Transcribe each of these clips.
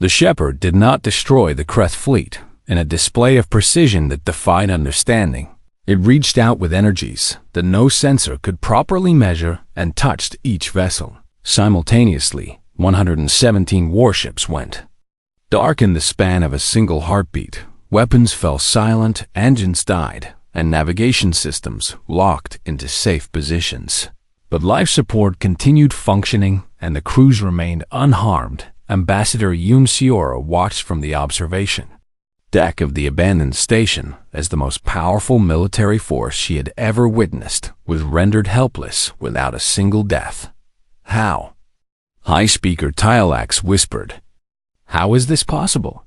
The Shepherd did not destroy the Kreth fleet in a display of precision that defied understanding. It reached out with energies that no sensor could properly measure and touched each vessel. Simultaneously, 117 warships went dark in the span of a single heartbeat. Weapons fell silent, engines died, and navigation systems locked into safe positions. But life support continued functioning, and the crews remained unharmed. Ambassador Yoon Seora watched from the observation deck of the abandoned station as the most powerful military force she had ever witnessed was rendered helpless without a single death. How? High Speaker Tylax whispered. How is this possible?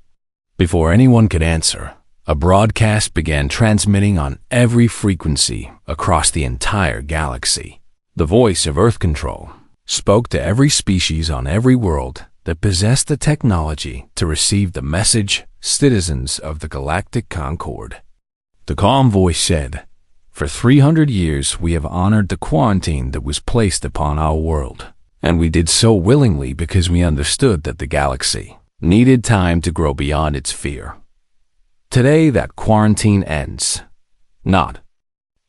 Before anyone could answer, a broadcast began transmitting on every frequency across the entire galaxy. The voice of Earth Control spoke to every species on every world that possessed the technology to receive the message, citizens of the Galactic Concord. The calm voice said, "For 300 years we have honored the quarantine that was placed upon our world, and we did so willingly because we understood that the galaxy needed time to grow beyond its fear. Today that quarantine ends, not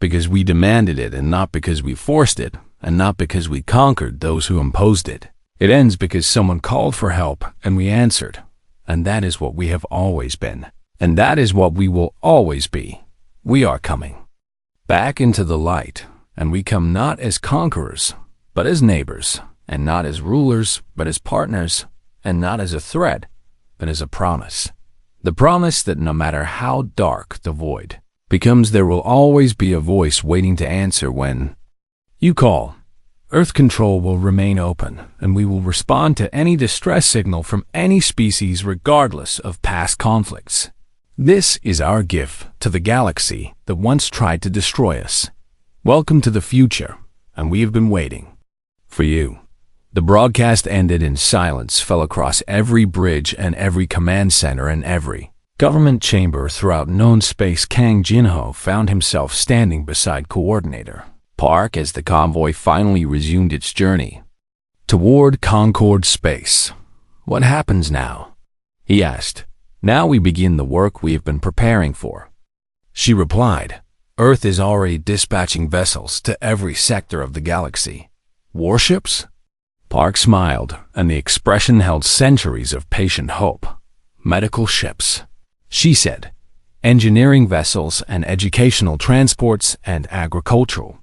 because we demanded it and not because we forced it, and not because we conquered those who imposed it. It ends because someone called for help and we answered. And that is what we have always been. And that is what we will always be. We are coming back into the light, and we come not as conquerors, but as neighbors, and not as rulers, but as partners, and not as a threat, but as a promise. The promise that no matter how dark the void becomes, there will always be a voice waiting to answer when you call. Earth Control will remain open, and we will respond to any distress signal from any species regardless of past conflicts. This is our gift to the galaxy that once tried to destroy us. Welcome to the future, and we have been waiting for you." The broadcast ended and silence fell across every bridge and every command center and every government chamber throughout known space. Kang Jinho found himself standing beside Coordinator Park as the convoy finally resumed its journey toward Concord space. "What happens now?" he asked. "Now we begin the work we have been preparing for." She replied, "Earth is already dispatching vessels to every sector of the galaxy." "Warships?" Park smiled, and the expression held centuries of patient hope. "Medical ships," she said, "engineering vessels and educational transports and agricultural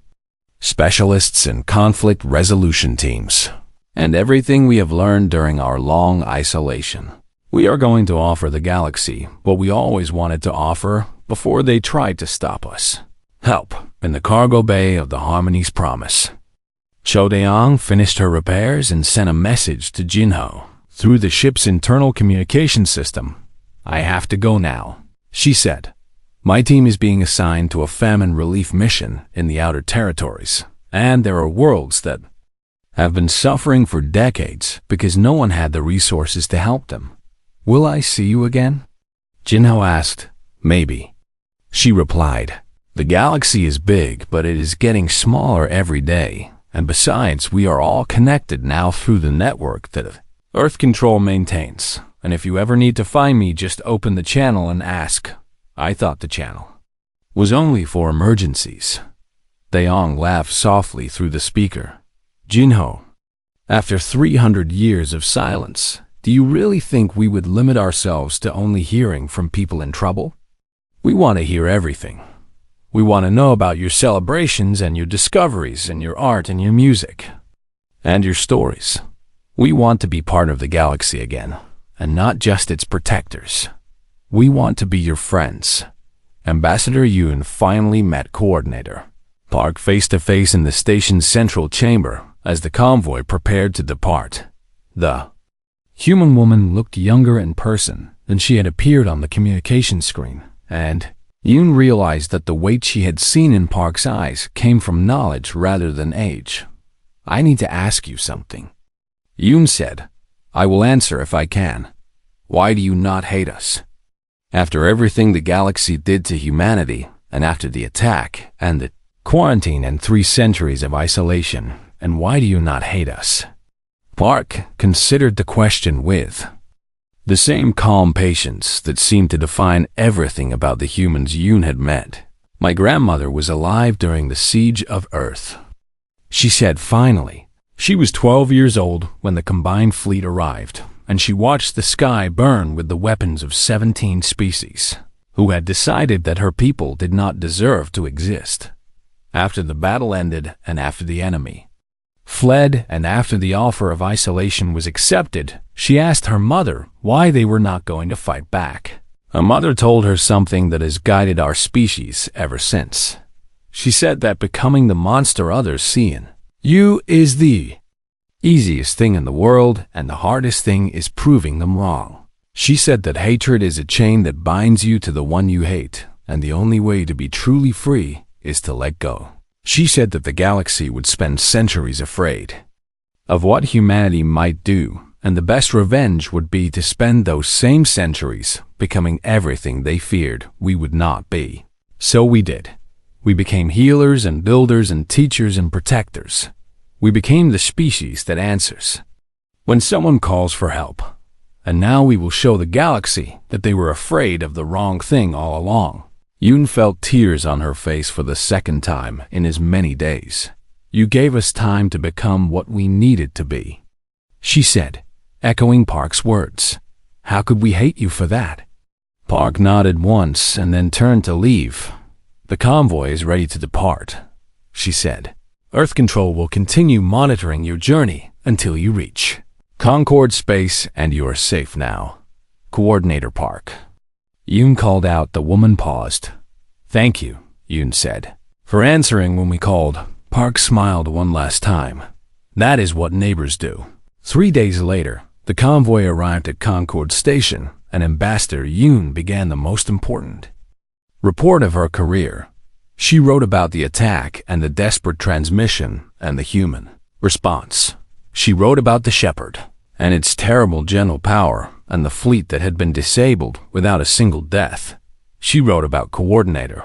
specialists and conflict resolution teams, and everything we have learned during our long isolation. We are going to offer the galaxy what we always wanted to offer before they tried to stop us: help in the cargo bay of the Harmony's Promise." Cho Daeong finished her repairs and sent a message to Jinho through the ship's internal communication system. "I have to go now," she said. "My team is being assigned to a famine relief mission in the outer territories, and there are worlds that have been suffering for decades because no one had the resources to help them. Will I see you again?" Jinho asked. "Maybe," she replied. "The galaxy is big, but it is getting smaller every day, and besides, we are all connected now through the network that Earth Control maintains, and if you ever need to find me, just open the channel and ask." "I thought the channel was only for emergencies." Daeong laughed softly through the speaker. "Jinho, after 300 years of silence, do you really think we would limit ourselves to only hearing from people in trouble? We want to hear everything. We want to know about your celebrations and your discoveries and your art and your music and your stories. We want to be part of the galaxy again, and not just its protectors. We want to be your friends." Ambassador Yoon finally met Coordinator Park face-to-face in the station's central chamber as the convoy prepared to depart. The human woman looked younger in person than she had appeared on the communication screen, and Yoon realized that the weight she had seen in Park's eyes came from knowledge rather than age. "I need to ask you something," Yoon said. "I will answer if I can. Why do you not hate us? After everything the galaxy did to humanity, and after the attack, and the quarantine and 3 centuries of isolation, and why do you not hate us?" Park considered the question with The same calm patience that seemed to define everything about the humans Yoon had met. My grandmother was alive during the siege of Earth, she said finally. She was 12 years old when the combined fleet arrived, and she watched the sky burn with the weapons of 17 species, who had decided that her people did not deserve to exist. After the battle ended and after the enemy fled and after the offer of isolation was accepted, she asked her mother why they were not going to fight back. Her mother told her something that has guided our species ever since. She said that becoming the monster others see in you is the easiest thing in the world, and the hardest thing is proving them wrong. She said that hatred is a chain that binds you to the one you hate, and the only way to be truly free is to let go. She said that the galaxy would spend centuries afraid of what humanity might do, and the best revenge would be to spend those same centuries becoming everything they feared we would not be. So we did. We became healers and builders and teachers and protectors. We became the species that answers when someone calls for help. And now we will show the galaxy that they were afraid of the wrong thing all along. Yoon felt tears on her face for the second time in as many days. You gave us time to become what we needed to be, she said, echoing Park's words. How could we hate you for that? Park nodded once and then turned to leave. The convoy is ready to depart, she said. Earth Control will continue monitoring your journey until you reach Concord Space, and you are safe now. Coordinator Park. Yoon called out. The woman paused. Thank you, Yoon said, for answering when we called. Park smiled one last time. That is what neighbors do. 3 days later, the convoy arrived at Concord Station, and Ambassador Yoon began the most important report of her career. She wrote about the attack and the desperate transmission and the human response. She wrote about the Shepherd and its terrible general power and the fleet that had been disabled without a single death. She wrote about Coordinator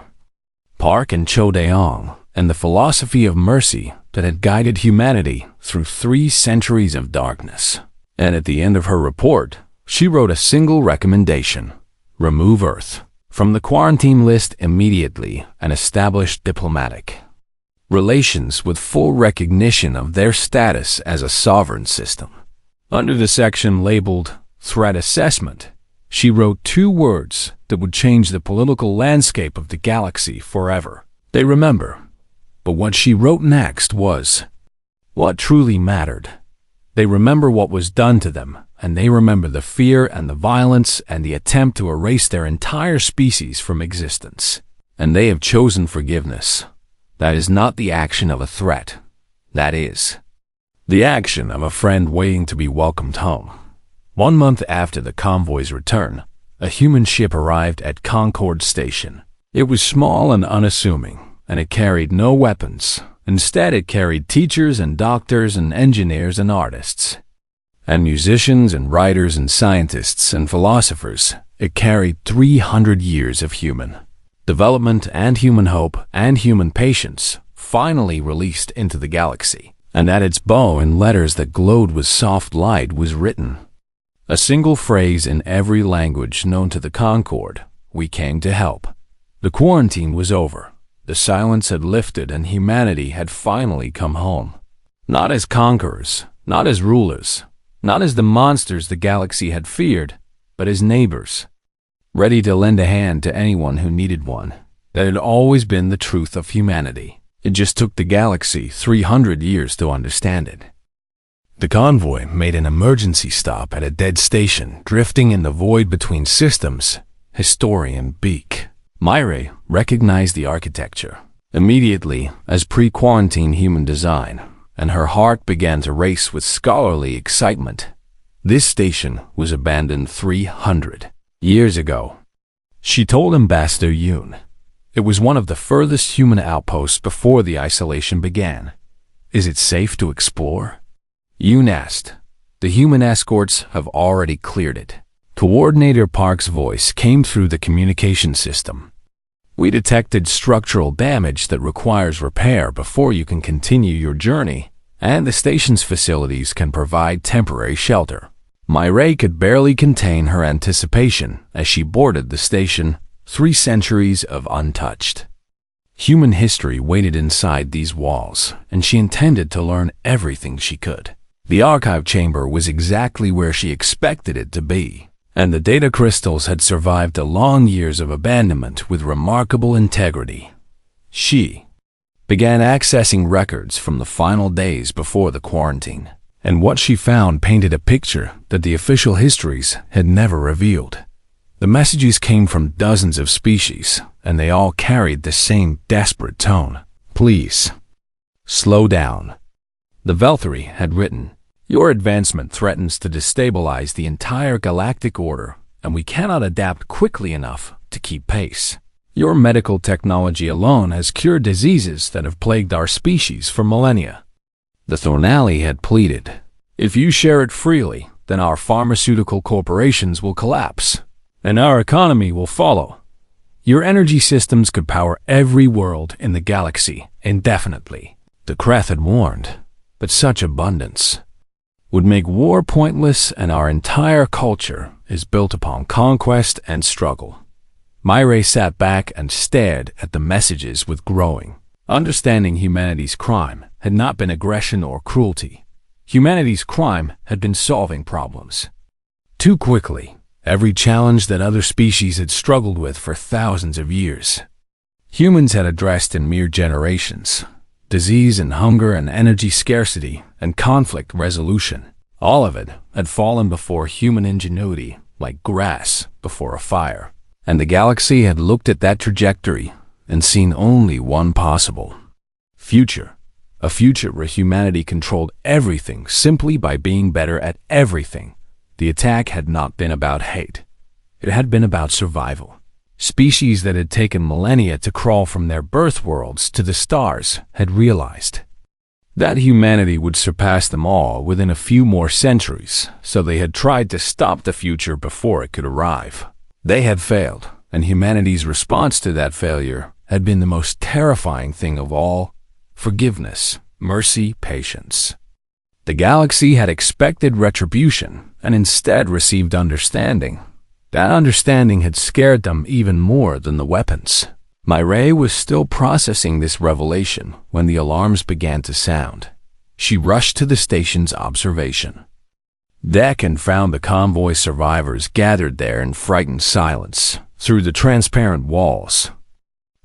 Park and Cho Daeong and the philosophy of mercy that had guided humanity through 3 centuries of darkness. And at the end of her report, she wrote a single recommendation: remove Earth from the quarantine list immediately and establish diplomatic relations with full recognition of their status as a sovereign system. Under the section labeled Threat Assessment, she wrote 2 words that would change the political landscape of the galaxy forever. They remember. But what she wrote next was what truly mattered. They remember what was done to them, and they remember the fear and the violence and the attempt to erase their entire species from existence. And they have chosen forgiveness. That is not the action of a threat. That is the action of a friend waiting to be welcomed home. 1 month after the convoy's return, a human ship arrived at Concord Station. It was small and unassuming, and it carried no weapons. Instead, it carried teachers and doctors and engineers and artists, and musicians and writers and scientists and philosophers. It carried 300 years of human development and human hope and human patience, finally released into the galaxy. And at its bow, in letters that glowed with soft light, was written a single phrase in every language known to the Concord: we came to help. The quarantine was over. The silence had lifted and humanity had finally come home. Not as conquerors, not as rulers, not as the monsters the galaxy had feared, but as neighbors, ready to lend a hand to anyone who needed one. That had always been the truth of humanity. It just took the galaxy 300 years to understand it. The convoy made an emergency stop at a dead station drifting in the void between systems. Historian Beak Myre recognized the architecture immediately as pre-quarantine human design, and her heart began to race with scholarly excitement. This station was abandoned 300 years ago, she told Ambassador Yoon. It was one of the furthest human outposts before the isolation began. Is it safe to explore? Yoon asked. The human escorts have already cleared it. Coordinator Park's voice came through the communication system. We detected structural damage that requires repair before you can continue your journey, and the station's facilities can provide temporary shelter. Myray could barely contain her anticipation as she boarded the station, 3 centuries of untouched. Human history waited inside these walls, and she intended to learn everything she could. The archive chamber was exactly where she expected it to be, and the data crystals had survived the long years of abandonment with remarkable integrity. She began accessing records from the final days before the quarantine, and what she found painted a picture that the official histories had never revealed. The messages came from dozens of species, and they all carried the same desperate tone. "Please, slow down." The Velthary had written, "Your advancement threatens to destabilize the entire galactic order, and we cannot adapt quickly enough to keep pace. Your medical technology alone has cured diseases that have plagued our species for millennia." The Thornalley had pleaded, "If you share it freely, then our pharmaceutical corporations will collapse, and our economy will follow. Your energy systems could power every world in the galaxy indefinitely." The Kreth had warned, but such abundance would make war pointless, and our entire culture is built upon conquest and struggle. Myray sat back and stared at the messages with growing. Understanding humanity's crime had not been aggression or cruelty. Humanity's crime had been solving problems too quickly, every challenge that other species had struggled with for thousands of years. Humans had addressed in mere generations: disease and hunger and energy scarcity and conflict resolution. All of it had fallen before human ingenuity like grass before a fire. And the galaxy had looked at that trajectory and seen only one possible future. A future where humanity controlled everything simply by being better at everything. The attack had not been about hate. It had been about survival. Species that had taken millennia to crawl from their birth worlds to the stars had realized that humanity would surpass them all within a few more centuries, so they had tried to stop the future before it could arrive. They had failed, and humanity's response to that failure had been the most terrifying thing of all: forgiveness, mercy, patience. The galaxy had expected retribution and instead received understanding. That understanding had scared them even more than the weapons. Myray was still processing this revelation when the alarms began to sound. She rushed to the station's observation deck and found the convoy survivors gathered there in frightened silence through the transparent walls.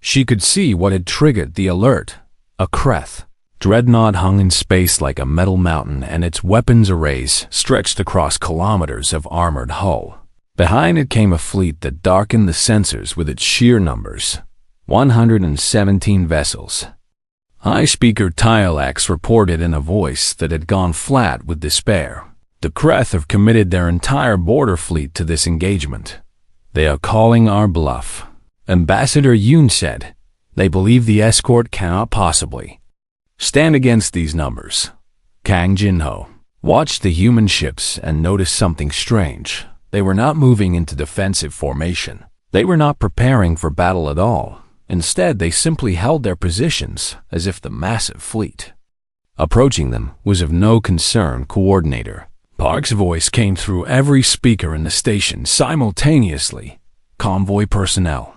She could see what had triggered the alert: a Kreth dreadnought hung in space like a metal mountain, and its weapons arrays stretched across kilometers of armored hull. Behind it came a fleet that darkened the sensors with its sheer numbers: 117 vessels. High Speaker Tyalax reported in a voice that had gone flat with despair. "The Kreth have committed their entire border fleet to this engagement. They are calling our bluff." Ambassador Yoon said, "They believe the escort cannot possibly stand against these numbers." Kang Jinho watched the human ships and noticed something strange. They were not moving into defensive formation. They were not preparing for battle at all. Instead, they simply held their positions as if the massive fleet approaching them was of no concern. Coordinator Park's voice came through every speaker in the station simultaneously. "Convoy personnel,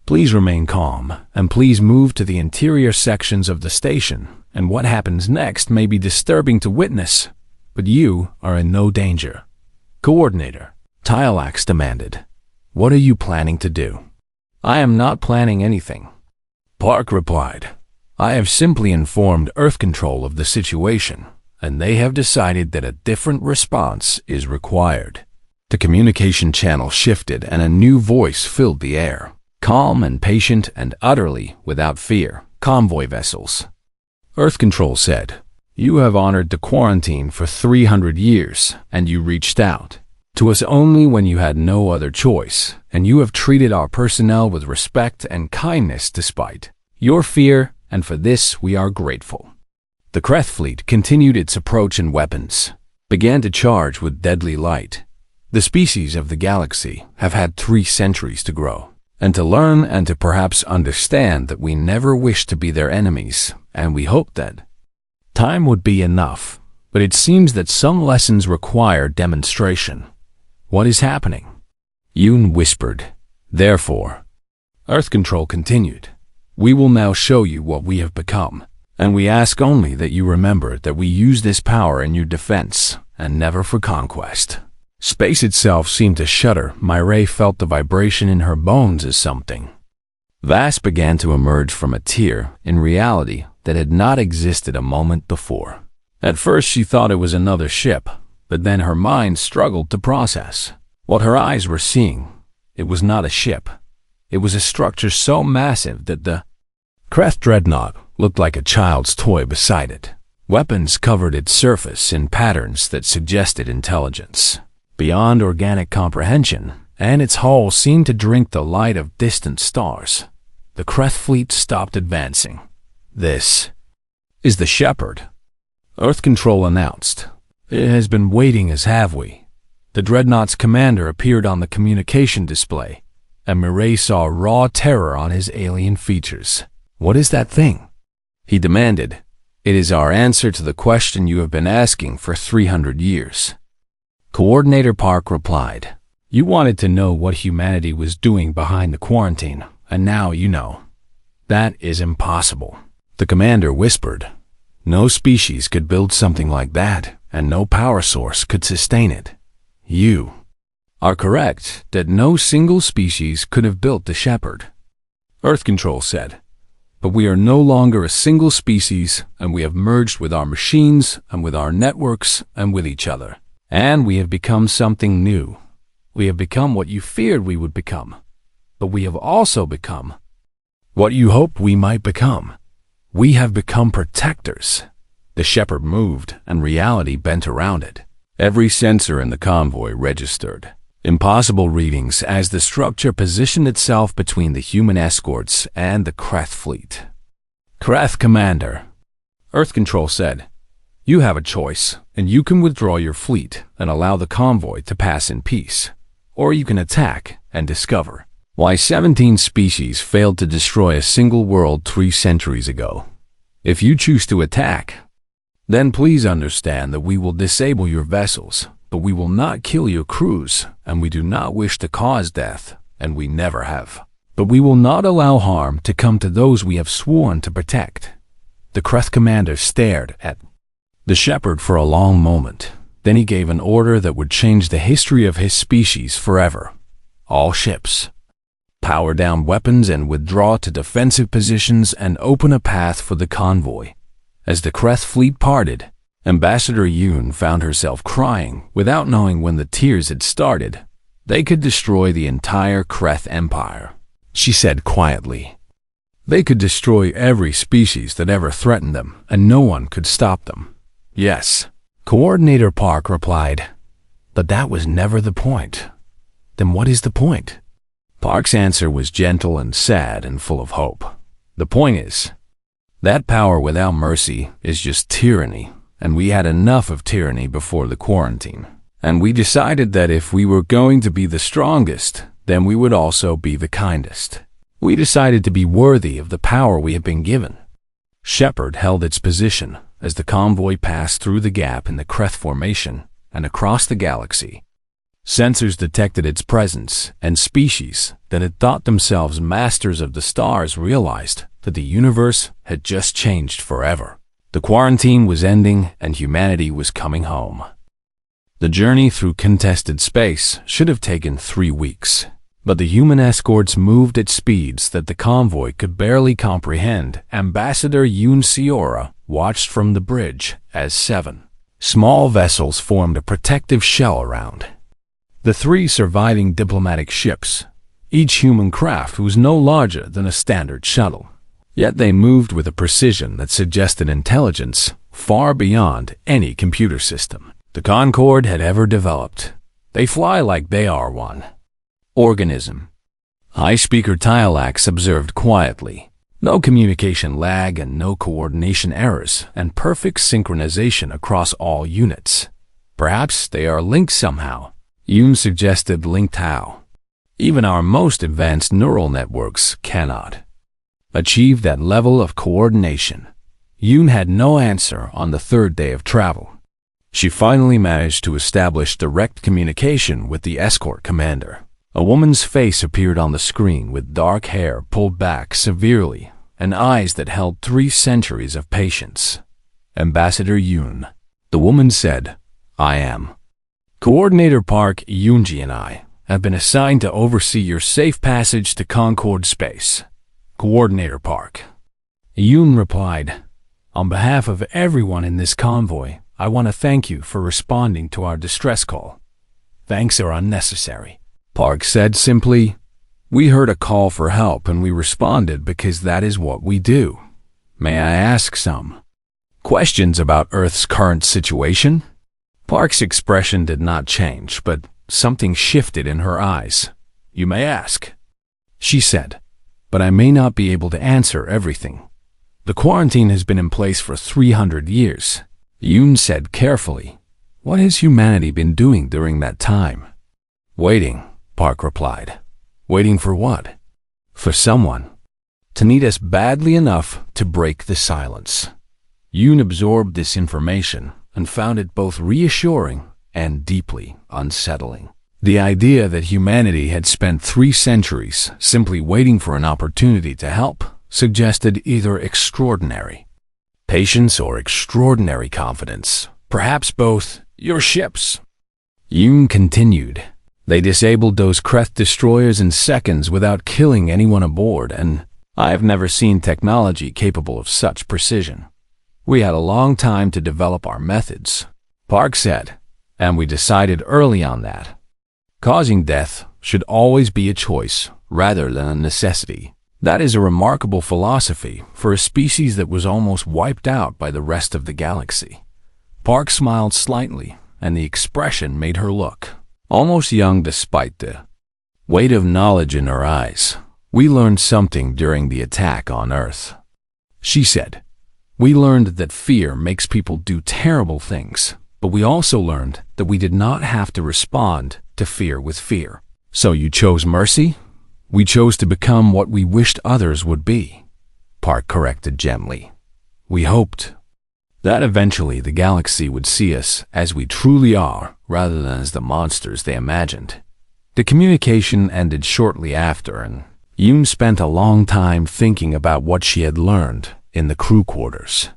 please remain calm, and please move to the interior sections of the station, and what happens next may be disturbing to witness, but you are in no danger." "Coordinator," Tyalax demanded, "what are you planning to do?" "I am not planning anything," Park replied. "I have simply informed Earth Control of the situation, and they have decided that a different response is required." The communication channel shifted and a new voice filled the air, calm and patient and utterly without fear. "Convoy vessels," Earth Control said, "you have honored the quarantine for 300 years, and you reached out to us only when you had no other choice, and you have treated our personnel with respect and kindness despite your fear, and for this we are grateful." The Kreth fleet continued its approach, and weapons began to charge with deadly light. The species of the galaxy have had 3 centuries to grow, and to learn, and to perhaps understand that we never wished to be their enemies, and we hoped that time would be enough. But it seems that some lessons require demonstration. What is happening? Yoon whispered. Therefore, Earth Control continued. We will now show you what we have become, and we ask only that you remember that we use this power in your defense, and never for conquest. Space itself seemed to shudder. Mireille felt the vibration in her bones as something vast began to emerge from a tier in reality that had not existed a moment before. At first she thought it was another ship, but then her mind struggled to process what her eyes were seeing. It was not a ship. It was a structure so massive that the Kreth dreadnought looked like a child's toy beside it. Weapons covered its surface in patterns that suggested intelligence beyond organic comprehension, and its hull seemed to drink the light of distant stars. The Kreth fleet stopped advancing. This is the Shepherd, Earth Control announced. It has been waiting, as have we. The dreadnought's commander appeared on the communication display, and Mireille saw raw terror on his alien features. What is that thing? He demanded. It is our answer to the question you have been asking for 300 years. Coordinator Park replied. You wanted to know what humanity was doing behind the quarantine, and now you know. That is impossible. The commander whispered. No species could build something like that, and no power source could sustain it. You are correct that no single species could have built the Shepherd, Earth Control said. But we are no longer a single species, and we have merged with our machines, and with our networks, and with each other. And we have become something new. We have become what you feared we would become. But we have also become what you hoped we might become. We have become protectors. The Shepherd moved, and reality bent around it. Every sensor in the convoy registered impossible readings as the structure positioned itself between the human escorts and the Kreth fleet. Kreth Commander, Earth Control said, you have a choice, and you can withdraw your fleet and allow the convoy to pass in peace, or you can attack and discover why 17 species failed to destroy a single world 3 centuries ago. If you choose to attack, then please understand that we will disable your vessels, but we will not kill your crews, and we do not wish to cause death, and we never have. But we will not allow harm to come to those we have sworn to protect. The Kreth commander stared at the Shepherd for a long moment. Then he gave an order that would change the history of his species forever. All ships, power down weapons and withdraw to defensive positions and open a path for the convoy. As the Kreth fleet parted, Ambassador Yoon found herself crying without knowing when the tears had started. They could destroy the entire Kreth Empire, she said quietly. They could destroy every species that ever threatened them, and no one could stop them. Yes, Coordinator Park replied. But that was never the point. Then what is the point? Park's answer was gentle and sad and full of hope. The point is, that power without mercy is just tyranny, and we had enough of tyranny before the quarantine. And we decided that if we were going to be the strongest, then we would also be the kindest. We decided to be worthy of the power we have been given. Shepherd held its position as the convoy passed through the gap in the Kreth formation and across the galaxy. Sensors detected its presence, and species that had thought themselves masters of the stars realized that the universe had just changed forever. The quarantine was ending, and humanity was coming home. The journey through contested space should have taken 3 weeks, but the human escorts moved at speeds that the convoy could barely comprehend. Ambassador Yoon Seora watched from the bridge as 7 small vessels formed a protective shell around the 3 surviving diplomatic ships. Each human craft was no larger than a standard shuttle. Yet they moved with a precision that suggested intelligence far beyond any computer system the Concorde had ever developed. They fly like they are one organism. High Speaker Tylax observed quietly. No communication lag and no coordination errors, and perfect synchronization across all units. Perhaps they are linked somehow. Yoon suggested linked how. Even our most advanced neural networks cannot achieve that level of coordination. Yoon had no answer on the 3rd day of travel. She finally managed to establish direct communication with the escort commander. A woman's face appeared on the screen with dark hair pulled back severely and eyes that held 3 centuries of patience. Ambassador Yoon. The woman said, "I am. Coordinator Park Yoonji and I have been assigned to oversee your safe passage to Concord space. Coordinator Park." Yoon replied, "On behalf of everyone in this convoy, I want to thank you for responding to our distress call. Thanks are unnecessary." Park said simply, "We heard a call for help and we responded because that is what we do. May I ask some questions about Earth's current situation?" Park's expression did not change, but something shifted in her eyes. "You may ask," she said, "but I may not be able to answer everything. The quarantine has been in place for 300 years. Yoon said carefully, "What has humanity been doing during that time?" "Waiting," Park replied. "Waiting for what?" "For someone to need us badly enough to break the silence." Yoon absorbed this information and found it both reassuring and deeply unsettling. The idea that humanity had spent 3 centuries simply waiting for an opportunity to help suggested either extraordinary patience or extraordinary confidence, perhaps both. "Your ships," Yoon continued. "They disabled those Kreth destroyers in seconds without killing anyone aboard, and I've never seen technology capable of such precision. We had a long time to develop our methods," Park said, "and we decided early on that causing death should always be a choice rather than a necessity. That is a remarkable philosophy for a species that was almost wiped out by the rest of the galaxy." Park smiled slightly, and the expression made her look almost young despite the weight of knowledge in her eyes. "We learned something during the attack on Earth," she said. "We learned that fear makes people do terrible things, but we also learned that we did not have to respond to fear with fear. So you chose mercy? We chose to become what we wished others would be," Park corrected gently. "We hoped that eventually the galaxy would see us as we truly are rather than as the monsters they imagined." The communication ended shortly after, and Yoon spent a long time thinking about what she had learned in the crew quarters.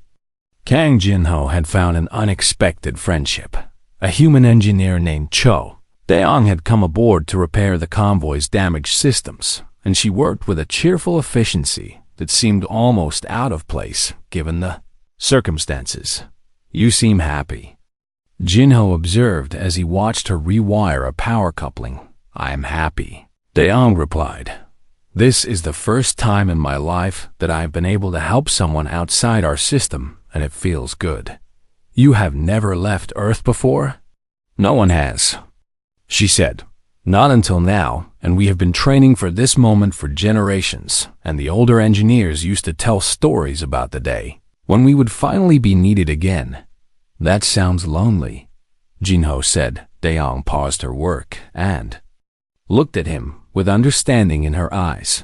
Kang Jinho had found an unexpected friendship. A human engineer named Cho Daeong had come aboard to repair the convoy's damaged systems, and she worked with a cheerful efficiency that seemed almost out of place given the circumstances. "You seem happy," Jinho observed as he watched her rewire a power coupling. "I am happy," Daeong replied. "This is the first time in my life that I have been able to help someone outside our system, and it feels good." "You have never left Earth before?" "No one has," she said. "Not until now, and we have been training for this moment for generations, and the older engineers used to tell stories about the day when we would finally be needed again." "That sounds lonely," Jinho said. Daeong paused her work and looked at him with understanding in her eyes.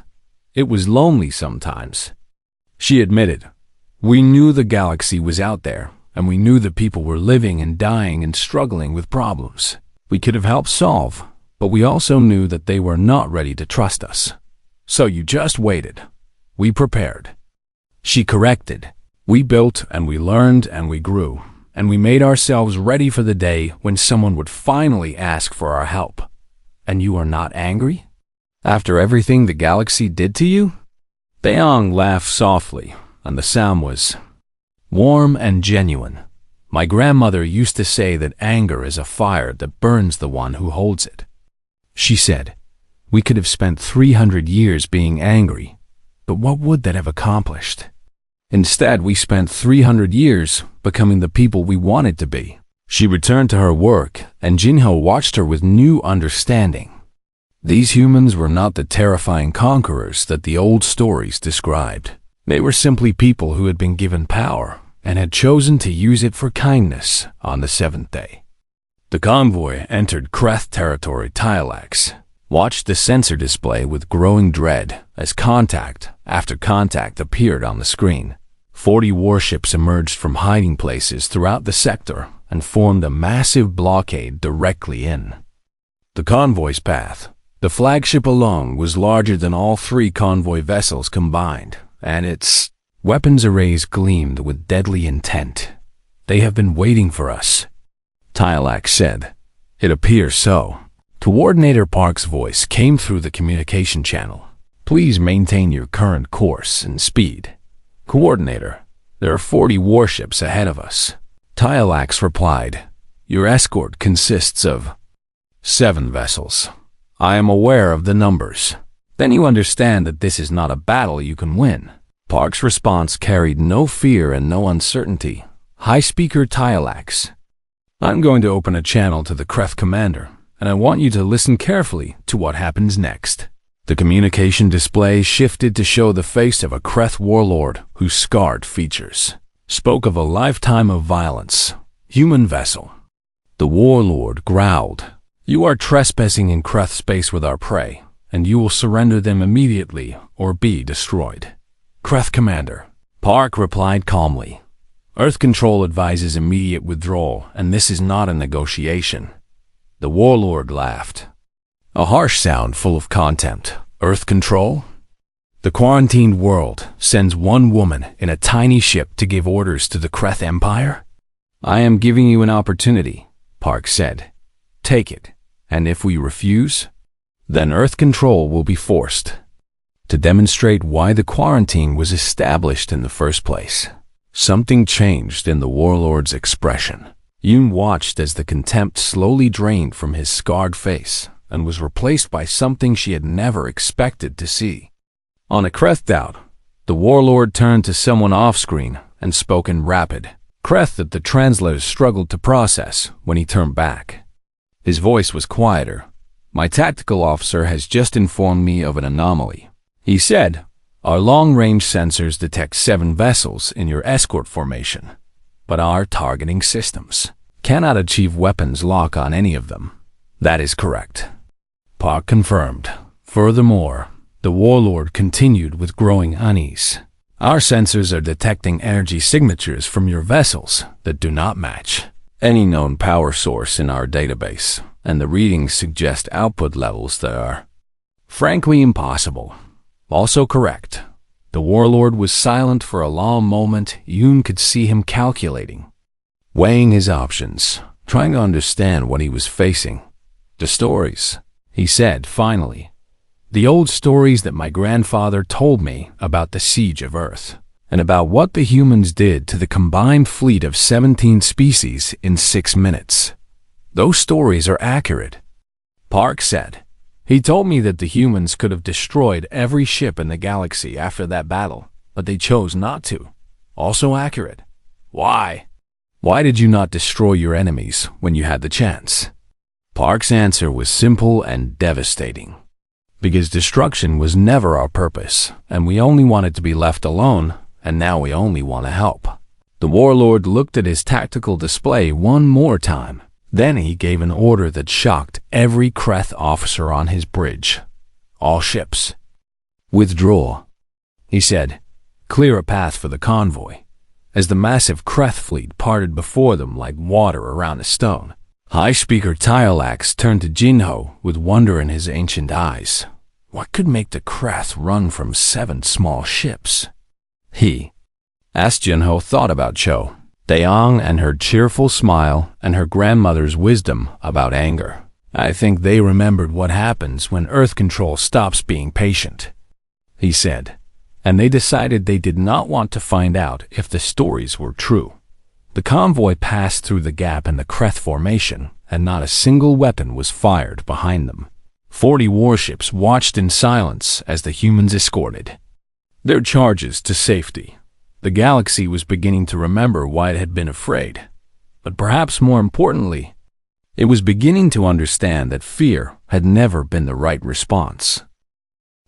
"It was lonely sometimes," she admitted. "We knew the galaxy was out there, and we knew that people were living and dying and struggling with problems we could have helped solve, but we also knew that they were not ready to trust us. So you just waited. We prepared," she corrected. "We built and we learned and we grew, and we made ourselves ready for the day when someone would finally ask for our help. And you are not angry? After everything the galaxy did to you?" Daeong laughed softly, and the sound was warm and genuine. "My grandmother used to say that anger is a fire that burns the one who holds it," she said. "We could have spent 300 years being angry, but what would that have accomplished? Instead, we spent 300 years becoming the people we wanted to be." She returned to her work, and Jinho watched her with new understanding. These humans were not the terrifying conquerors that the old stories described. They were simply people who had been given power and had chosen to use it for kindness on the 7th day. The convoy entered Kreth territory. Tylax watched the sensor display with growing dread as contact after contact appeared on the screen. 40 warships emerged from hiding places throughout the sector and formed a massive blockade directly in the convoy's path. The flagship alone was larger than all 3 convoy vessels combined, and its weapons arrays gleamed with deadly intent. "They have been waiting for us," Tylax said. "It appears so." Coordinator Park's voice came through the communication channel. "Please maintain your current course and speed. Coordinator, there are 40 warships ahead of us." Tylax replied, "Your escort consists of 7 vessels. I am aware of the numbers." "Then you understand that this is not a battle you can win." Park's response carried no fear and no uncertainty. "High Speaker Tylax, I'm going to open a channel to the Kreth commander, and I want you to listen carefully to what happens next." The communication display shifted to show the face of a Kreth warlord whose scarred features spoke of a lifetime of violence. "Human vessel." The warlord growled, "You are trespassing in Kreth space with our prey, and you will surrender them immediately or be destroyed." "Kreth commander," Park replied calmly, "Earth Control advises immediate withdrawal, and this is not a negotiation." The warlord laughed, a harsh sound full of contempt. "Earth Control? The quarantined world sends one woman in a tiny ship to give orders to the Kreth Empire? I am giving you an opportunity," Park said. "Take it, and if we refuse, then Earth Control will be forced to demonstrate why the quarantine was established in the first place." Something changed in the warlord's expression. Yoon watched as the contempt slowly drained from his scarred face and was replaced by something she had never expected to see. On a Kreth out, the warlord turned to someone off-screen and spoke in rapid Kreth that the translators struggled to process when he turned back. His voice was quieter. "My tactical officer has just informed me of an anomaly," he said. "Our long-range sensors detect 7 vessels in your escort formation, but our targeting systems cannot achieve weapons lock on any of them." "That is correct," Park confirmed. Furthermore, the warlord continued with growing unease. "Our sensors are detecting energy signatures from your vessels that do not match any known power source in our database, and the readings suggest output levels that are, frankly, impossible." "Also correct." The warlord was silent for a long moment. Yoon could see him calculating, weighing his options, trying to understand what he was facing. "The stories," he said finally. "The old stories that my grandfather told me about the siege of Earth, and about what the humans did to the combined fleet of 17 species in 6 minutes. Those stories are accurate," Park said. "He told me that the humans could have destroyed every ship in the galaxy after that battle, but they chose not to. Also accurate. Why? Why did you not destroy your enemies when you had the chance?" Park's answer was simple and devastating. "Because destruction was never our purpose, and we only wanted to be left alone, and now we only want to help." The warlord looked at his tactical display one more time. Then he gave an order that shocked every Kreth officer on his bridge. "All ships, withdraw," he said. "Clear a path for the convoy." As the massive Kreth fleet parted before them like water around a stone, High Speaker Tylax turned to Jinho with wonder in his ancient eyes. What could make the Kreth run from 7 small ships? He asked. Jinho thought about Cho, Daeong and her cheerful smile and her grandmother's wisdom about anger. "I think they remembered what happens when Earth Control stops being patient," he said, and they decided they did not want to find out if the stories were true. The convoy passed through the gap in the Kreth formation, and not a single weapon was fired behind them. 40 warships watched in silence as the humans escorted their charges to safety. The galaxy was beginning to remember why it had been afraid, but perhaps more importantly, it was beginning to understand that fear had never been the right response.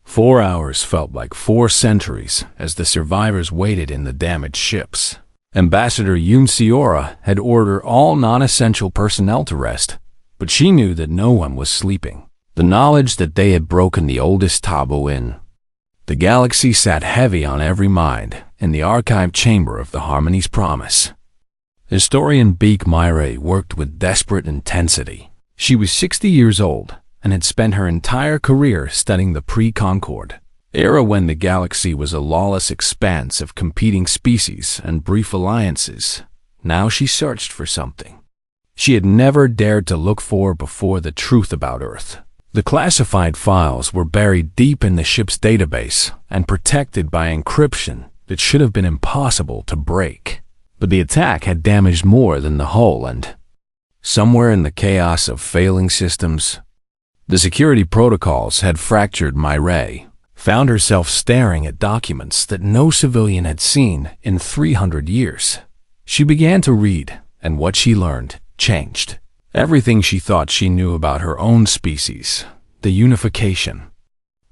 4 hours felt like 4 centuries as the survivors waited in the damaged ships. Ambassador Yoon Seora had ordered all non-essential personnel to rest, but she knew that no one was sleeping. The knowledge that they had broken the oldest taboo in the galaxy sat heavy on every mind in the archive chamber of the Harmony's Promise. Historian Beek Myre worked with desperate intensity. She was 60 years old and had spent her entire career studying the pre-Concord era when the galaxy was a lawless expanse of competing species and brief alliances. Now she searched for something she had never dared to look for before: the truth about Earth. The classified files were buried deep in the ship's database and protected by encryption that should have been impossible to break. But the attack had damaged more than the hull, and somewhere in the chaos of failing systems, the security protocols had fractured. Myre found herself staring at documents that no civilian had seen in 300 years. She began to read, and what she learned changed everything she thought she knew about her own species. The unification.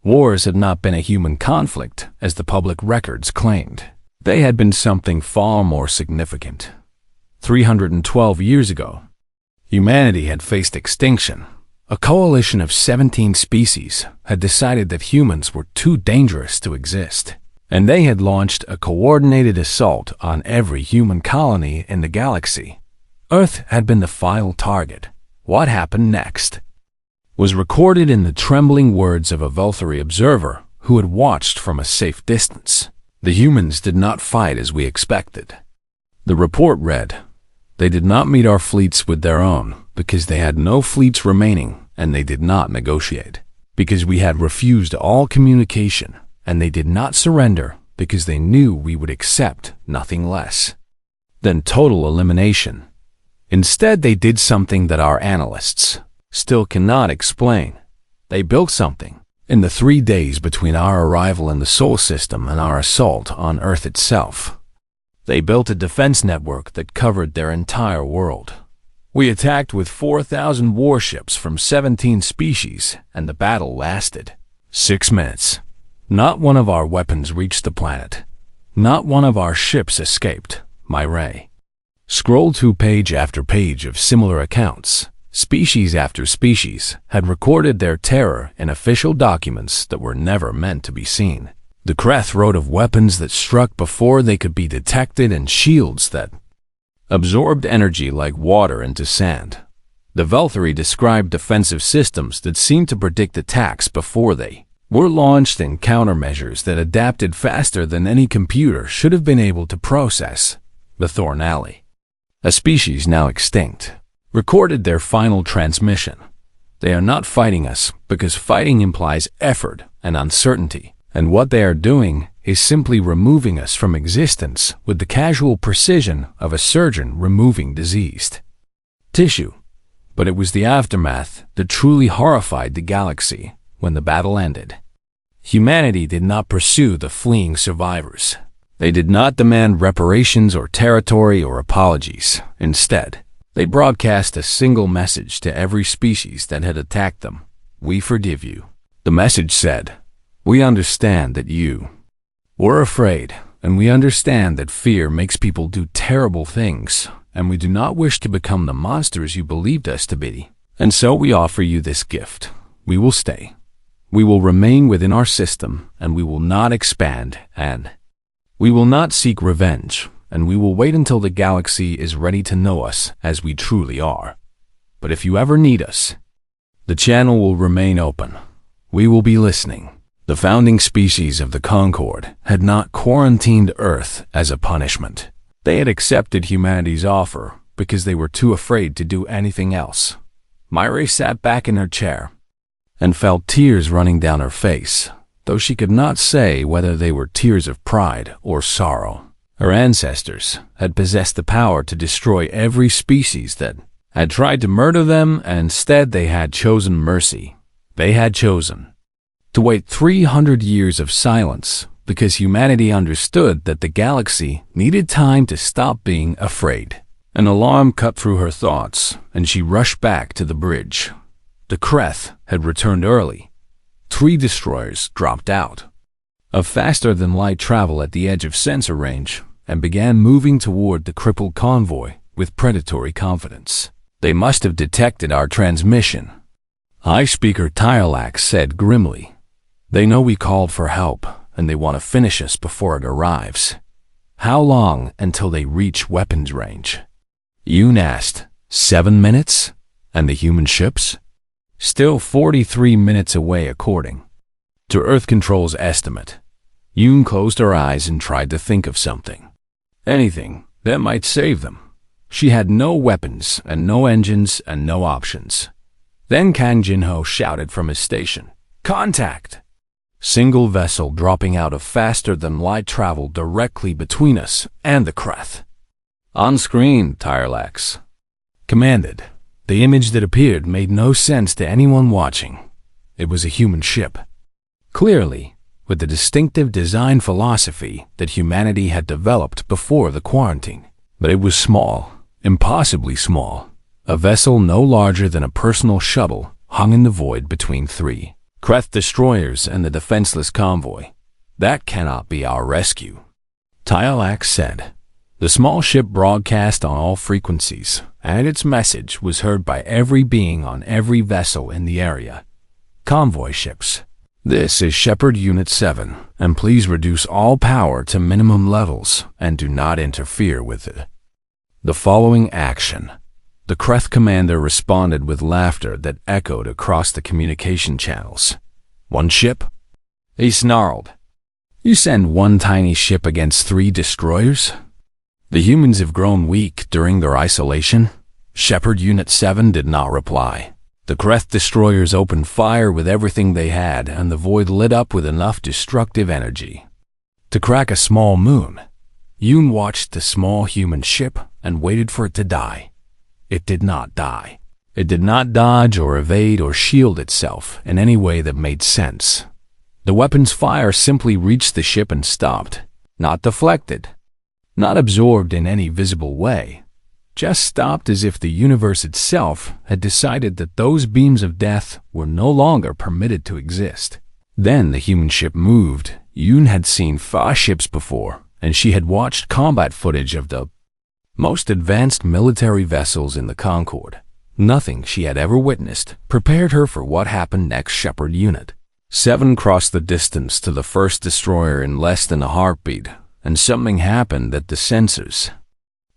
Wars had not been a human conflict, as the public records claimed. They had been something far more significant. 312 years ago, humanity had faced extinction. A coalition of 17 species had decided that humans were too dangerous to exist, and they had launched a coordinated assault on every human colony in the galaxy. Earth had been the final target. What happened next was recorded in the trembling words of a Velthari observer who had watched from a safe distance. The humans did not fight as we expected. The report read, "They did not meet our fleets with their own because they had no fleets remaining, and they did not negotiate because we had refused all communication, and they did not surrender because they knew we would accept nothing less than total elimination. Instead, they did something that our analysts still cannot explain. They built something. In the 3 days between our arrival in the Sol system and our assault on Earth itself, they built a defense network that covered their entire world. We attacked with 4,000 warships from 17 species, and the battle lasted 6 minutes. Not one of our weapons reached the planet. Not one of our ships escaped." Myre scrolled through page after page of similar accounts. Species after species had recorded their terror in official documents that were never meant to be seen. The Kreth wrote of weapons that struck before they could be detected and shields that absorbed energy like water into sand. The Velthari described defensive systems that seemed to predict attacks before they were launched, and countermeasures that adapted faster than any computer should have been able to process. The Thornalley, a species now extinct, recorded their final transmission. "They are not fighting us because fighting implies effort and uncertainty, and what they are doing is simply removing us from existence with the casual precision of a surgeon removing diseased tissue." But it was the aftermath that truly horrified the galaxy. When the battle ended, humanity did not pursue the fleeing survivors. They did not demand reparations or territory or apologies. Instead, they broadcast a single message to every species that had attacked them: "We forgive you." The message said, "We understand that you were afraid, and we understand that fear makes people do terrible things, and we do not wish to become the monsters you believed us to be. And so we offer you this gift. We will stay. We will remain within our system, and we will not expand, and we will not seek revenge, and we will wait until the galaxy is ready to know us as we truly are. But if you ever need us, the channel will remain open. We will be listening." The founding species of the Concord had not quarantined Earth as a punishment. They had accepted humanity's offer because they were too afraid to do anything else. Myre sat back in her chair and felt tears running down her face, though she could not say whether they were tears of pride or sorrow. Her ancestors had possessed the power to destroy every species that had tried to murder them, and instead they had chosen mercy. They had chosen to wait 300 years of silence because humanity understood that the galaxy needed time to stop being afraid. An alarm cut through her thoughts, and she rushed back to the bridge. The Kreth had returned early. 3 destroyers dropped out of faster-than-light travel at the edge of sensor range and began moving toward the crippled convoy with predatory confidence. "They must have detected our transmission," High Speaker Tirelax said grimly. "They know we called for help, and they want to finish us before it arrives. How long until they reach weapons range?" Yoon asked. 7 minutes? And the human ships? Still 43 minutes away according to Earth Control's estimate. Yoon closed her eyes and tried to think of something. Anything that might save them. She had no weapons and no engines and no options. Then Kang Jin-ho shouted from his station. Contact! Single vessel dropping out of faster-than-light travel directly between us and the Kreth. On screen, Tirelax commanded. The image that appeared made no sense to anyone watching. It was a human ship. Clearly, with the distinctive design philosophy that humanity had developed before the quarantine. But it was small, impossibly small. A vessel no larger than a personal shuttle hung in the void between 3 Kreth destroyers and the defenseless convoy. That cannot be our rescue, Tirelax said. The small ship broadcast on all frequencies, and its message was heard by every being on every vessel in the area. Convoy ships. This is Shepard Unit 7, and please reduce all power to minimum levels and do not interfere with it. The following action. The Kreth commander responded with laughter that echoed across the communication channels. 1 ship? He snarled. You send 1 tiny ship against 3 destroyers? The humans have grown weak during their isolation? Shepard Unit 7 did not reply. The Kreth destroyers opened fire with everything they had, and the void lit up with enough destructive energy to crack a small moon. Yoon watched the small human ship and waited for it to die. It did not die. It did not dodge or evade or shield itself in any way that made sense. The weapon's fire simply reached the ship and stopped, not deflected, not absorbed in any visible way. Just stopped as if the universe itself had decided that those beams of death were no longer permitted to exist. Then the human ship moved. Yoon had seen Fa ships before, and she had watched combat footage of the most advanced military vessels in the Concorde. Nothing she had ever witnessed prepared her for what happened next. Shepard Unit 7 crossed the distance to the first destroyer in less than a heartbeat, and something happened that the sensors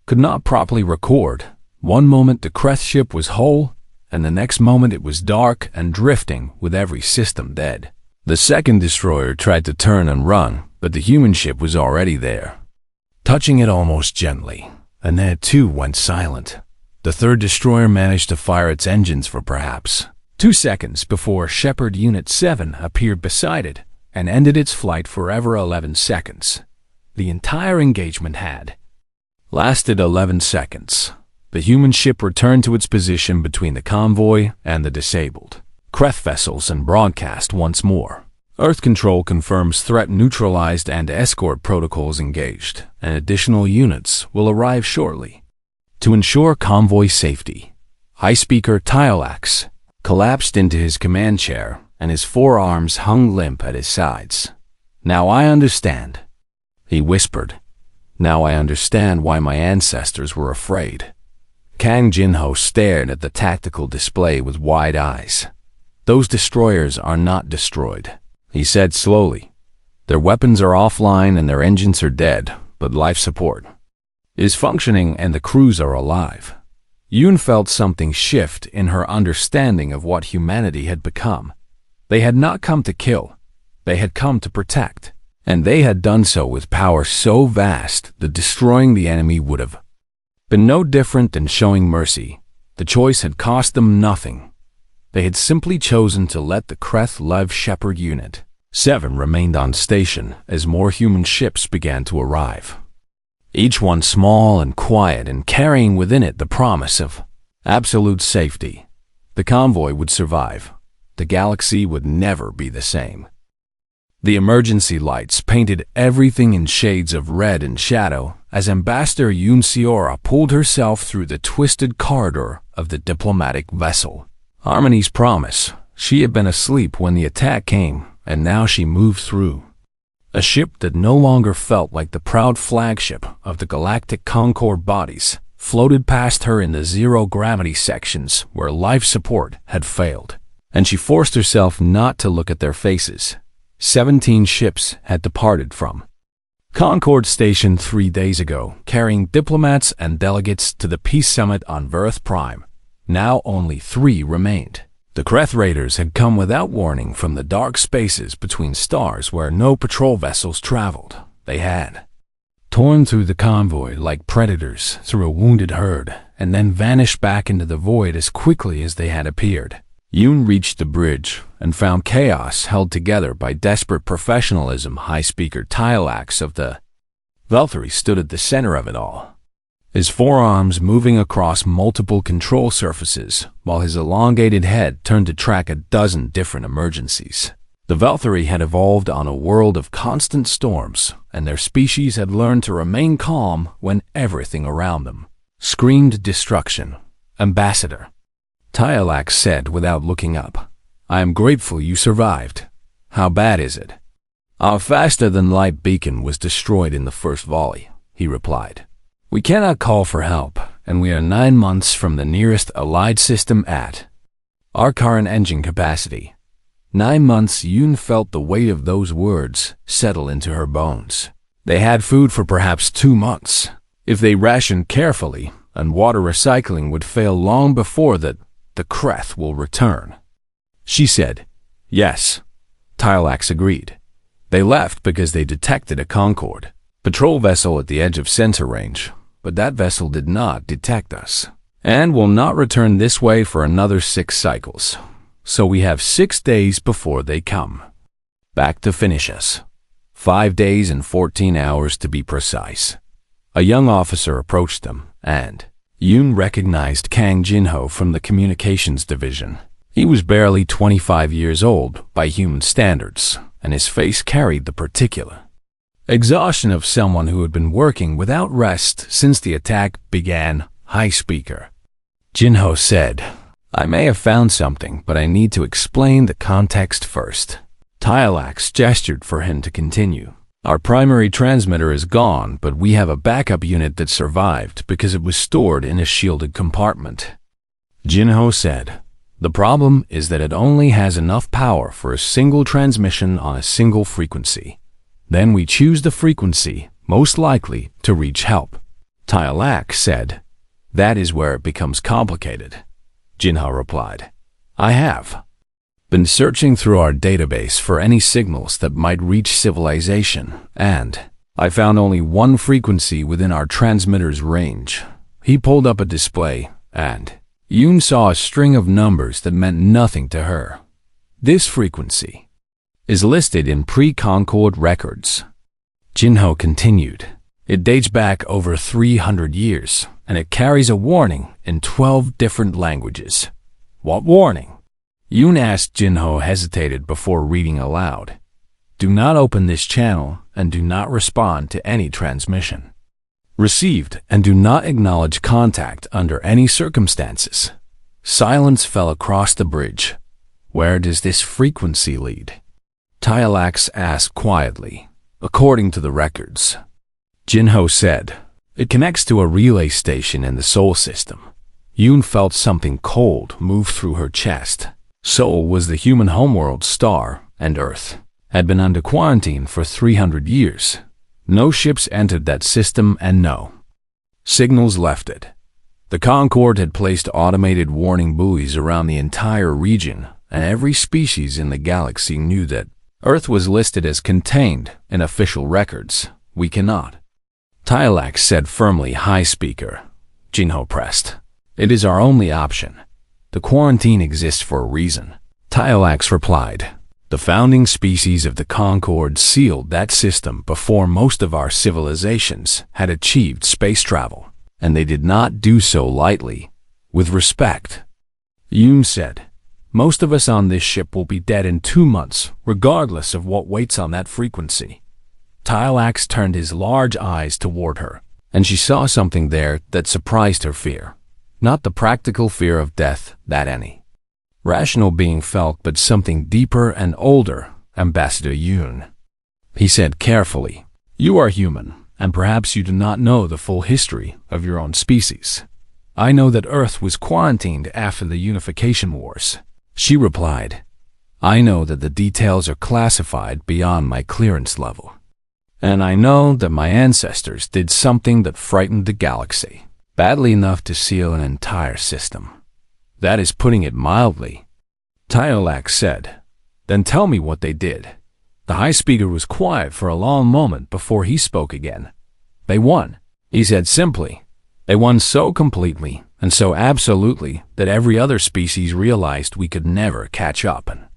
could not properly record. One moment the Kreth ship was whole, and the next moment it was dark and drifting with every system dead. The second destroyer tried to turn and run, but the human ship was already there, touching it almost gently, and then it too went silent. The third destroyer managed to fire its engines for perhaps 2 seconds before Shepard Unit 7 appeared beside it and ended its flight forever. 11 seconds. The entire engagement had lasted 11 seconds. The human ship returned to its position between the convoy and the disabled Kreth vessels and broadcast once more. Earth Control confirms threat neutralized and escort protocols engaged, and additional units will arrive shortly. To ensure convoy safety, High Speaker Tirelax collapsed into his command chair, and his forearms hung limp at his sides. Now I understand, he whispered. Now I understand why my ancestors were afraid. Kang Jin-ho stared at the tactical display with wide eyes. Those destroyers are not destroyed, he said slowly. Their weapons are offline and their engines are dead, but life support is functioning and the crews are alive. Yoon felt something shift in her understanding of what humanity had become. They had not come to kill, they had come to protect. And they had done so with power so vast that destroying the enemy would have been no different than showing mercy. The choice had cost them nothing. They had simply chosen to let the Kreth live. Shepard Unit 7 remained on station as more human ships began to arrive. Each one small and quiet and carrying within it the promise of absolute safety. The convoy would survive. The galaxy would never be the same. The emergency lights painted everything in shades of red and shadow as Ambassador Yoon Seora pulled herself through the twisted corridor of the diplomatic vessel. Harmony's promise. She had been asleep when the attack came, and now she moved through. A ship that no longer felt like the proud flagship of the Galactic Concorde bodies floated past her in the zero-gravity sections where life support had failed, and she forced herself not to look at their faces. 17 ships had departed from Concord stationed 3 days ago, carrying diplomats and delegates to the peace summit on Verth Prime. Now only 3 remained. The Kreth raiders had come without warning from the dark spaces between stars where no patrol vessels traveled. They had torn through the convoy like predators through a wounded herd, and then vanished back into the void as quickly as they had appeared. Yoon reached the bridge and found chaos held together by desperate professionalism. High Speaker Tylax of the Valkyrie stood at the center of it all, his forearms moving across multiple control surfaces, while his elongated head turned to track a dozen different emergencies. The Valkyrie had evolved on a world of constant storms, and their species had learned to remain calm when everything around them screamed destruction. Ambassador, Tylax said without looking up, "I am grateful you survived. How bad is it?" "Our faster-than-light beacon was destroyed in the first volley," he replied. "We cannot call for help, and we are 9 months from the nearest allied system at our current engine capacity." 9 months. Yoon felt the weight of those words settle into her bones. They had food for perhaps 2 months. If they rationed carefully, and water recycling would fail long before that, the Kreth will return. She said, "Yes." Tylax agreed. They left because they detected a Concord patrol vessel at the edge of sensor range, but that vessel did not detect us, and will not return this way for another 6 cycles. So we have 6 days before they come back to finish us. 5 days and 14 hours to be precise. A young officer approached them, and Yoon recognized Kang Jinho from the communications division. He was barely 25 years old by human standards, and his face carried the particular exhaustion of someone who had been working without rest since the attack began. "High Speaker," Jinho said, "I may have found something, but I need to explain the context first." Tylax gestured for him to continue. "Our primary transmitter is gone, but we have a backup unit that survived because it was stored in a shielded compartment," Jinho said. "The problem is that it only has enough power for a single transmission on a single frequency. Then we choose the frequency most likely to reach help." Tylax said, "That is where it becomes complicated," Jinho replied. "I have been searching through our database for any signals that might reach civilization, and I found only one frequency within our transmitter's range." He pulled up a display, and Yoon saw a string of numbers that meant nothing to her. "This frequency is listed in pre-Concord records," Jinho continued. "It dates back over 300 years, and it carries a warning in 12 different languages." "What warning?" Yoon asked. Jinho hesitated before reading aloud. "Do not open this channel and do not respond to any transmission. Received, and do not acknowledge contact under any circumstances." Silence fell across the bridge. "Where does this frequency lead?" Tylax asked quietly. "According to the records," Jinho said, "it connects to a relay station in the Sol system." Yoon felt something cold move through her chest. Sol was the human homeworld star, and Earth had been under quarantine for 300 years. No ships entered that system, and no signals left it. The Concord had placed automated warning buoys around the entire region, and every species in the galaxy knew that Earth was listed as contained in official records. "We cannot," Tylax said firmly. "High Speaker," Jinho pressed. "It is our only option. The quarantine exists for a reason." Tylax replied, "The founding species of the Concord sealed that system before most of our civilizations had achieved space travel, and they did not do so lightly. With respect," Yoon said, "most of us on this ship will be dead in 2 months, regardless of what waits on that frequency." Tylax turned his large eyes toward her, and she saw something there that surprised her fear. Not the practical fear of death that any rational being felt, but something deeper and older. "Ambassador Yoon," he said carefully, "you are human, and perhaps you do not know the full history of your own species. I know that Earth was quarantined after the Unification Wars." She replied, "I know that the details are classified beyond my clearance level." And I know that my ancestors did something that frightened the galaxy, badly enough to seal an entire system. That is putting it mildly. Tyolax said. Then tell me what they did. The high speaker was quiet for a long moment before he spoke again. They won, he said simply. They won so completely and so absolutely that every other species realized we could never catch up, and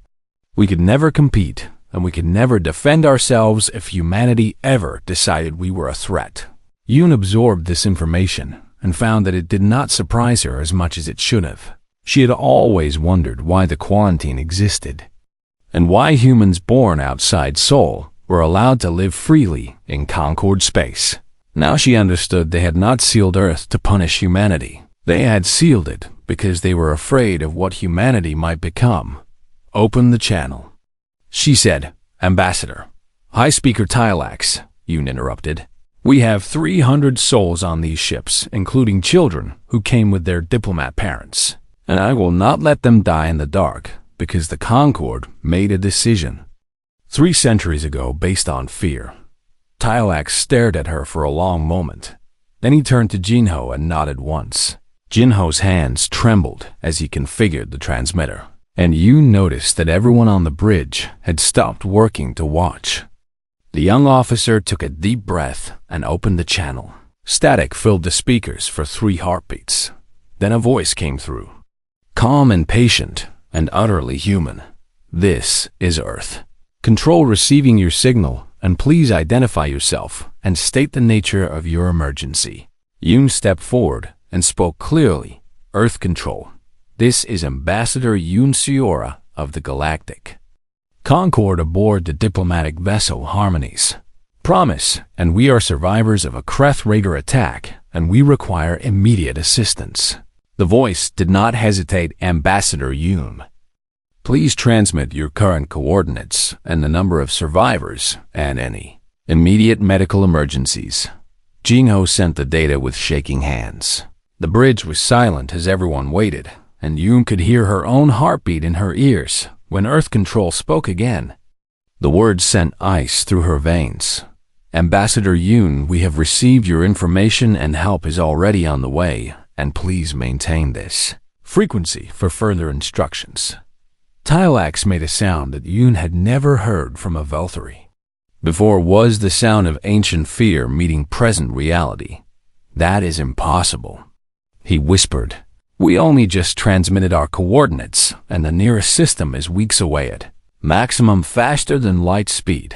we could never compete, and we could never defend ourselves if humanity ever decided we were a threat. Yoon absorbed this information and found that it did not surprise her as much as it should have. She had always wondered why the quarantine existed, and why humans born outside Seoul were allowed to live freely in Concord space. Now she understood they had not sealed Earth to punish humanity. They had sealed it because they were afraid of what humanity might become. Open the channel, she said. Ambassador. High Speaker Tylax, Yoon interrupted. We have 300 souls on these ships, including children who came with their diplomat parents. And I will not let them die in the dark, because the Concord made a decision 3 centuries ago based on fear. Tylax stared at her for a long moment. Then he turned to Jinho and nodded once. Jinho's hands trembled as he configured the transmitter, and Yoon noticed that everyone on the bridge had stopped working to watch. The young officer took a deep breath and opened the channel. Static filled the speakers for 3 heartbeats. Then a voice came through. Calm and patient and utterly human. This is Earth. Control receiving your signal, and please identify yourself and state the nature of your emergency. Yoon stepped forward and spoke clearly. Earth Control. This is Ambassador Yoon Seora of the Galactic Concord aboard the diplomatic vessel Harmonies. Promise, and we are survivors of a Kreth Raider attack, and we require immediate assistance. The voice did not hesitate. Ambassador Yoon. Please transmit your current coordinates and the number of survivors and any immediate medical emergencies. Jinho sent the data with shaking hands. The bridge was silent as everyone waited, and Yoon could hear her own heartbeat in her ears when Earth Control spoke again. The words sent ice through her veins. Ambassador Yoon, we have received your information and help is already on the way, and please maintain this frequency for further instructions. Tylax made a sound that Yoon had never heard from a Velthari. Before was the sound of ancient fear meeting present reality. That is impossible, he whispered. We only just transmitted our coordinates, and the nearest system is weeks away at maximum faster than light speed.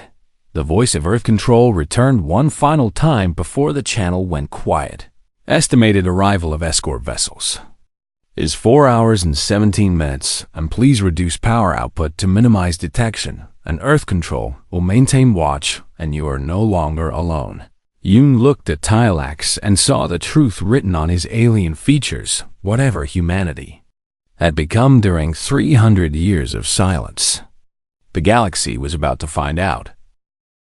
The voice of Earth Control returned one final time before the channel went quiet. Estimated arrival of escort vessels is 4 hours and 17 minutes, and please reduce power output to minimize detection, and Earth Control will maintain watch, and you are no longer alone. Yoon looked at Tylax and saw the truth written on his alien features, whatever humanity had become during 300 years of silence. The galaxy was about to find out.